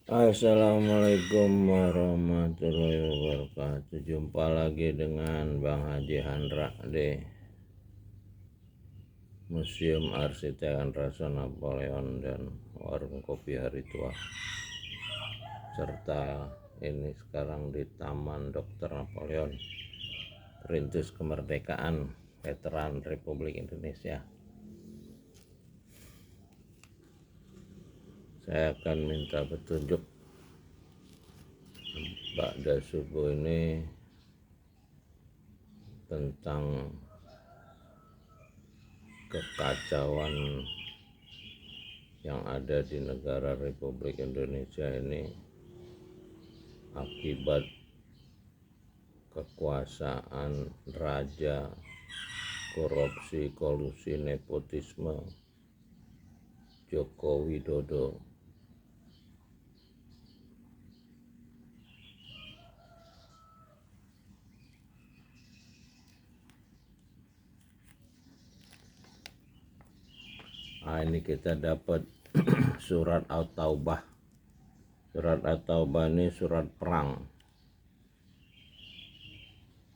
Assalamualaikum warahmatullahi wabarakatuh. Jumpa lagi dengan Bang Haji Handra di Museum Arsitek Rasa Napoleon dan Warung Kopi Hari Tua, serta ini sekarang di Taman Dr. Napoleon, Perintis Kemerdekaan Veteran Republik Indonesia. Saya akan minta petunjuk ba'da subuh ini tentang kekacauan yang ada di negara Republik Indonesia ini akibat kekuasaan raja, korupsi, kolusi, nepotisme Joko Widodo. Ini kita dapat surat At-Taubah. Surat At-Taubah ini surat perang,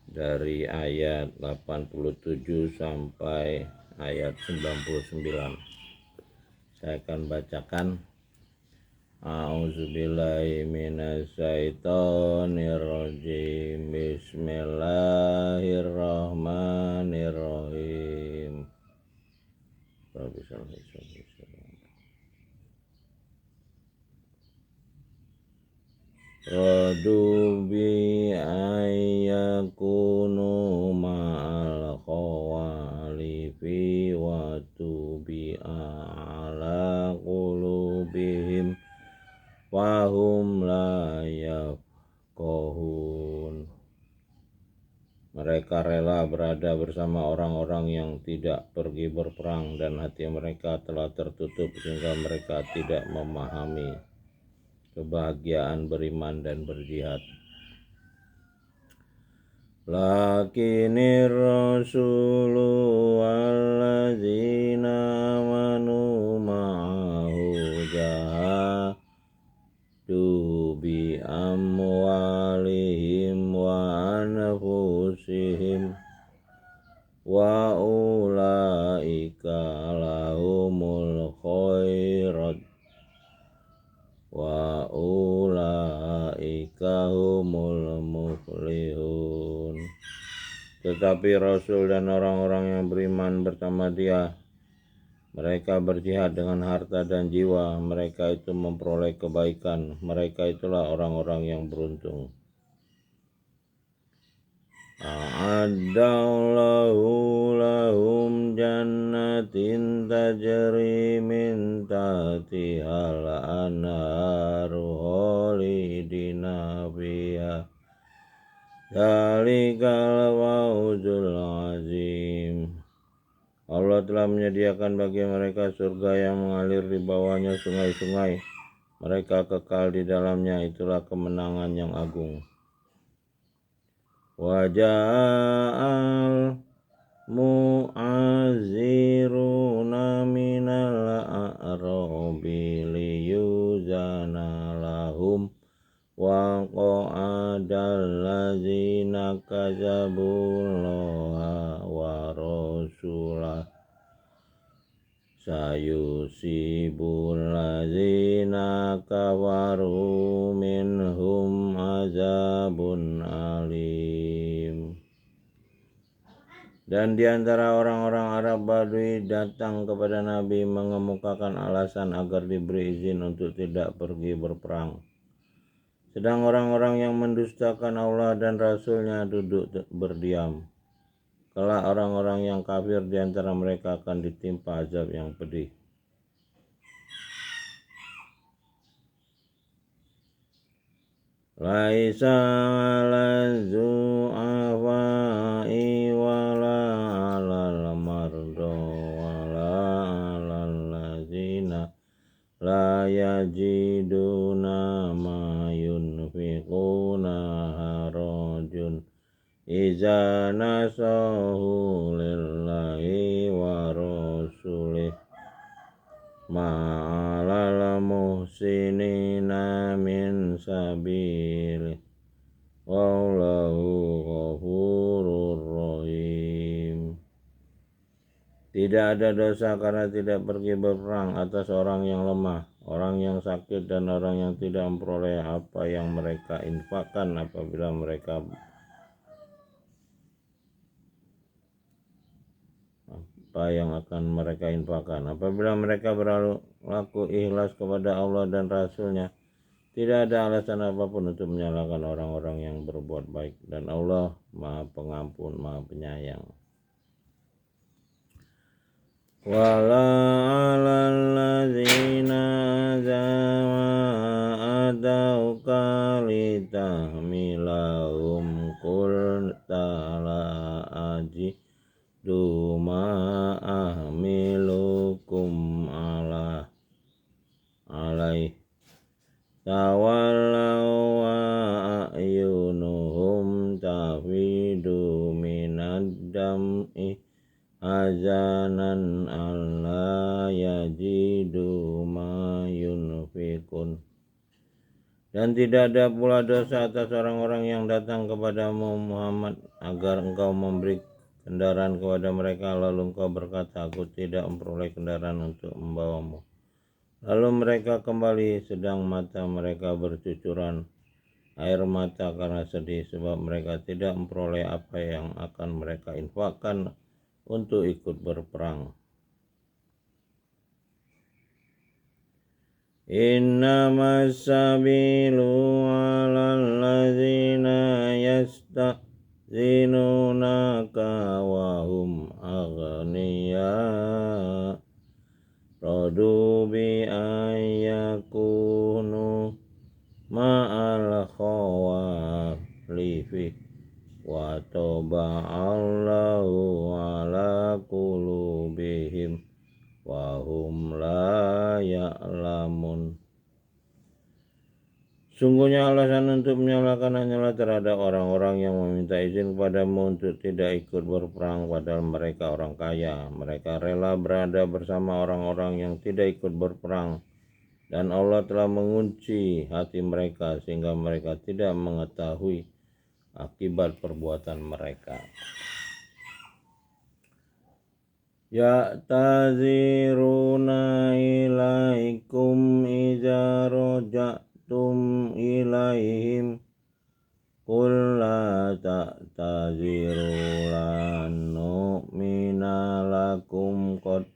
dari ayat 87 sampai ayat 99. Saya akan bacakan. A'udzubillahi minasyaitonirrajim. Bismillahirrahmanirrahim. Radu bi ayyakunu ma'al khawalifi wa tubi'a ala qulubihim fahum la yafqahun. Mereka rela berada bersama orang-orang yang tidak pergi berperang, dan hati mereka telah tertutup sehingga mereka tidak memahami kebahagiaan beriman dan berjihad. Lakinir rasulu walladzina amanu ma'ahu jahadu bi amwalihim wa anfusihim wa ulaika lahumul khairat wa ulaika humul muflihun. Tetapi Rasul dan orang-orang yang beriman bersama dia, mereka berjihad dengan harta dan jiwa, mereka itu memperoleh kebaikan, mereka itulah orang-orang yang beruntung. A'addallahu lahum jannatin tajri min tahtihal anharu khalidina fiha dzalikal fawzul azim. Allah telah menyediakan bagi mereka surga yang mengalir di bawahnya sungai-sungai, mereka kekal di dalamnya, itulah kemenangan yang agung. Waja'al mu'azziruna minal a'rabi liyuzana lahum wa qa'adal ladzina kazabullaha wa rasulah sayusibul ladzina kafaru minhum azabun alim. Dan di antara orang-orang Arab Badui datang kepada Nabi mengemukakan alasan agar diberi izin untuk tidak pergi berperang. Sedang orang-orang yang mendustakan Allah dan Rasul-Nya duduk berdiam. Kelak orang-orang yang kafir di antara mereka akan ditimpa azab yang pedih. Laisa 'alal zu'afa'i wala 'alal marda wala 'alal ladzina la yajiduna ma yunfiquna harajun iza nasahu lillahi wa rasulih ma'alal muhsinina sabilih wallahu ghafurur rahim. Tidak ada dosa karena tidak pergi berperang atas orang yang lemah, orang yang sakit, dan orang yang tidak memperoleh apa yang mereka infakkan apabila mereka apabila mereka berlaku ikhlas kepada Allah dan Rasul-Nya. Tidak ada alasan apapun untuk menyalahkan orang-orang yang berbuat baik, dan Allah Maha Pengampun, Maha Penyayang. Wala 'alal ladzina atauka litahmilahum qulta la ajidu ma ahmilukum alaih tawallaw wa a'yunuhum tafidu minad dam'i hazanan alla yajidu ma yunfikun. Dan tidak ada pula dosa atas orang-orang yang datang kepadamu Muhammad agar engkau memberi kendaraan kepada mereka, lalu engkau berkata, aku tidak memperoleh kendaraan untuk membawamu. Lalu mereka kembali sedang mata mereka bercucuran air mata karena sedih, sebab mereka tidak memperoleh apa yang akan mereka infakkan untuk ikut berperang. Innamas sabilu 'alal ladzina yasta'dzinunaka wa hum aghniya radu bi ayyakunu ma'al khawalifi wa taba'allahu ala qulubihim wa hum la ya'lamun. Sungguhnya alasan untuk menyalahkan hanyalah terhadap orang-orang yang meminta izin kepadamu untuk tidak ikut berperang, padahal mereka orang kaya. Mereka rela berada bersama orang-orang yang tidak ikut berperang, dan Allah telah mengunci hati mereka sehingga mereka tidak mengetahui akibat perbuatan mereka. Ya'taziruna ilaikum idza raja'tum ilaihim qul la ta'taziru lan nu'mina lakum qad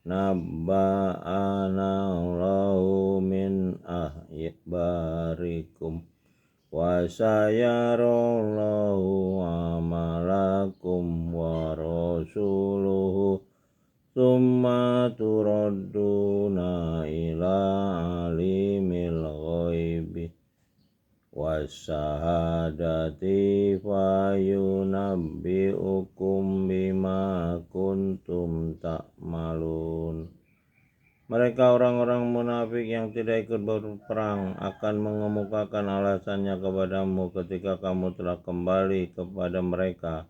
nabba'ana Allahu min ahbarikum wa sayarallahu amalakum wa rasuluhu summa turadduna ila alimil ghaibi wasyahadati fayunabbi'ukum bima kuntum ta'malun. Mereka orang-orang munafik yang tidak ikut berperang akan mengemukakan alasannya kepadamu ketika kamu telah kembali kepada mereka.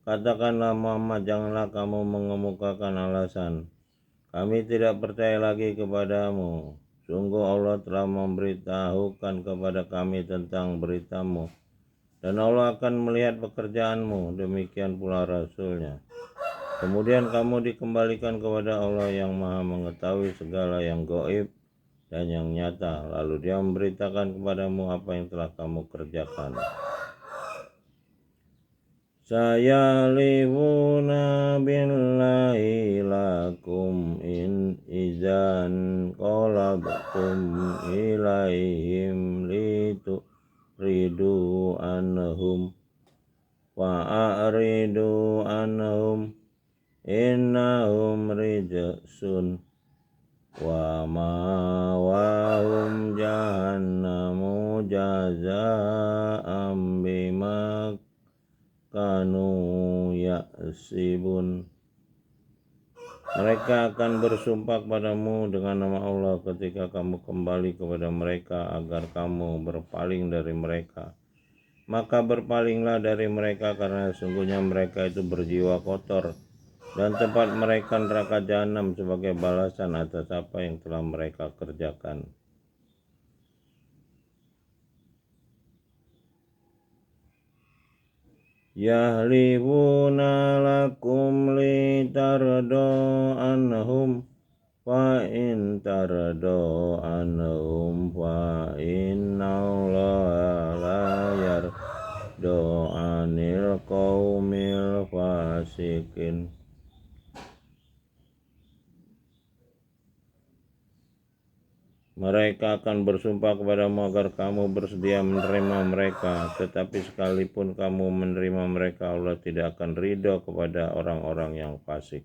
Katakanlah Muhammad, janganlah kamu mengemukakan alasan, kami tidak percaya lagi kepadamu. Sungguh Allah telah memberitahukan kepada kami tentang beritamu, dan Allah akan melihat pekerjaanmu, demikian pula Rasul-Nya. Kemudian kamu dikembalikan kepada Allah yang Maha mengetahui segala yang gaib dan yang nyata, lalu Dia memberitakan kepadamu apa yang telah kamu kerjakan. Sayalifuna billahi lakum in izan qalabtum ilaihim lituridu anhum fa'aridu anhum innahum rijsun wa ma'wahum jahannamu jazaa'an bima kanu yaksibun. Mereka akan bersumpah kepadamu dengan nama Allah ketika kamu kembali kepada mereka agar kamu berpaling dari mereka. Maka berpalinglah dari mereka, karena sungguhnya mereka itu berjiwa kotor, dan tempat mereka neraka jahanam sebagai balasan atas apa yang telah mereka kerjakan. yahlifuna lakum litardo anhum fa in tardo anhum fa innallaha la yardo anil qaumil fasikin. Mereka akan bersumpah kepadamu agar kamu bersedia menerima mereka, tetapi sekalipun kamu menerima mereka, Allah tidak akan ridho kepada orang-orang yang fasik.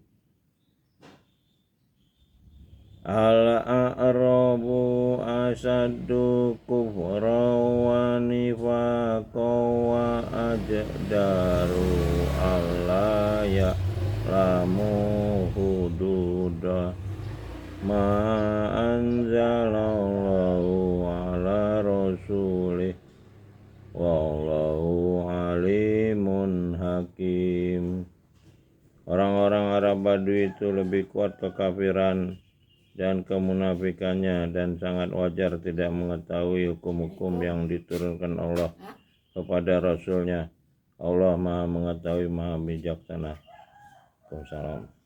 Al-a'rabu asaddu kufra wa nifaqa wa ajdaru alla ya'lamu hududa ma anzalallahu ala rasulih wallahu alimun hakim. Orang-orang Arab Badui itu lebih kuat kekafiran dan kemunafikannya dan sangat wajar tidak mengetahui hukum-hukum yang diturunkan Allah kepada Rasulnya. Allah Maha mengetahui, Maha bijaksana. Waalaikumsalam.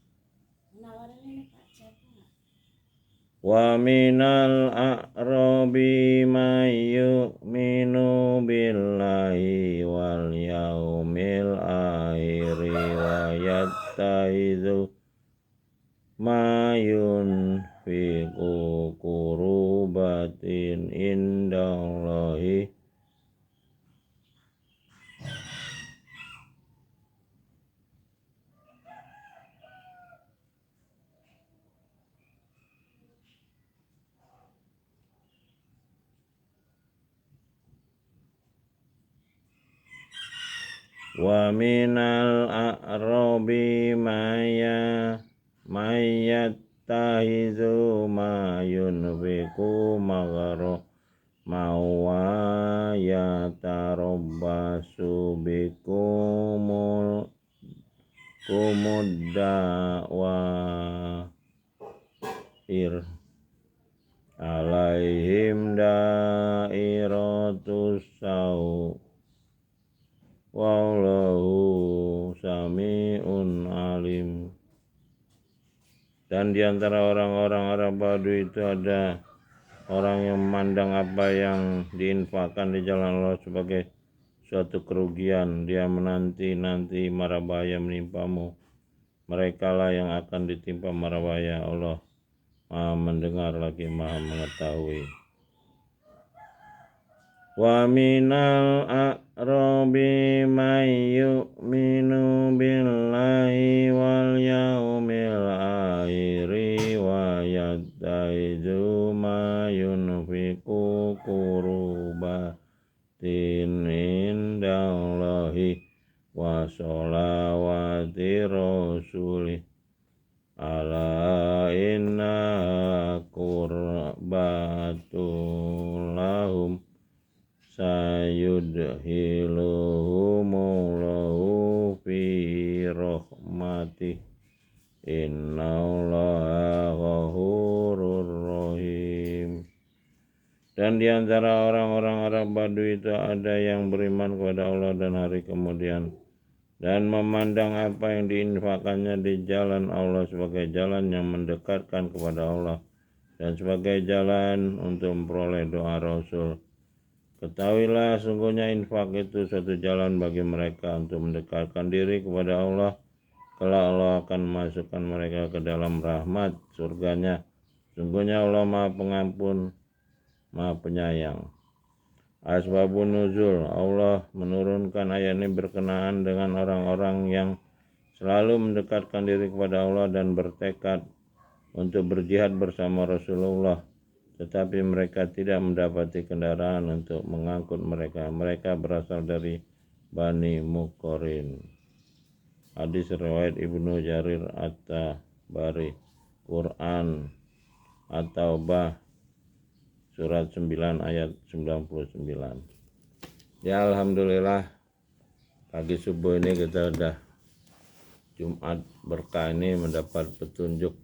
Wa minal a'rabi may yu'minu billahi wal yaumil akhiri wa yattakhidhu ma yunfiqu qurubatin indallahi wa minal a'rabi mayyattahizu ma yunfiqu magharo mawa yatarabbasu bikumul kumuddawair alaihim dairatus saw wallahu sami'un alim. Dan di antara orang-orang Arab Badui itu ada orang yang memandang apa yang diinfakkan di jalan Allah sebagai suatu kerugian. Dia menanti-nanti mara bahaya menimpamu. Mereka lah yang akan ditimpa mara bahaya. Allah Maha mendengar lagi Maha mengetahui. Wa minal a'rabi may yu'minu billahi wal yaumil akhiri wa yattakhidhu ma yunfiqu qurubatin indallahi wa sholawati rasulih ala inna qurbatul lahum sayudhiluhumullahu fi rahmatih innallaha ghafurur rahim. Dan di antara orang-orang Arab Badui itu ada yang beriman kepada Allah dan hari kemudian dan memandang apa yang diinfakannya di jalan Allah sebagai jalan yang mendekatkan kepada Allah dan sebagai jalan untuk memperoleh doa Rasul. Ketahuilah sungguhnya infak itu suatu jalan bagi mereka untuk mendekatkan diri kepada Allah. Kelak Allah akan memasukkan mereka ke dalam rahmat surganya. Sungguhnya Allah Maha Pengampun, Maha Penyayang. Asbabun nuzul, Allah menurunkan ayat ini berkenaan dengan orang-orang yang selalu mendekatkan diri kepada Allah dan bertekad untuk berjihad bersama Rasulullah. Tetapi mereka tidak mendapati kendaraan untuk mengangkut mereka. Mereka berasal dari Bani Muqarrin. Hadis riwayat Ibnu Jarir At-Tabari. Quran At-Taubah surat 9 ayat 99. Ya alhamdulillah, pagi subuh ini kita udah Jumat berkah ini mendapat petunjuk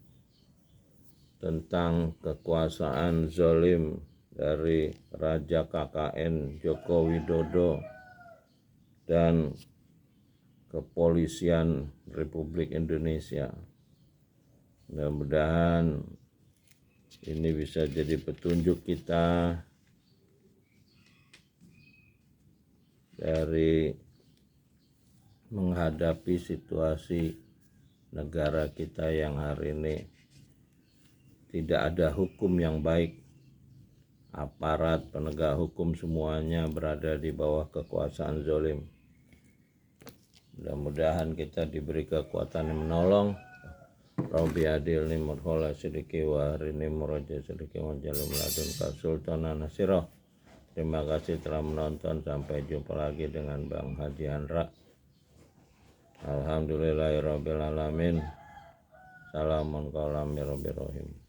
tentang kekuasaan zalim dari Raja KKN Joko Widodo dan Kepolisian Republik Indonesia. Mudah-mudahan ini bisa jadi petunjuk kita dari menghadapi situasi negara kita yang hari ini tidak ada hukum yang baik. Aparat penegak hukum semuanya berada di bawah kekuasaan zalim. Mudah-mudahan kita diberi kekuatan yang menolong. Rabbi adilni murhola sidiki wa harini muraja sidiki wa jalim ladun kasultana nasirah. Terima kasih telah menonton. Sampai jumpa lagi dengan Bang Haji Andra. Alhamdulillahirrabbilalamin. Salamun qaulam mir rabbir rahim.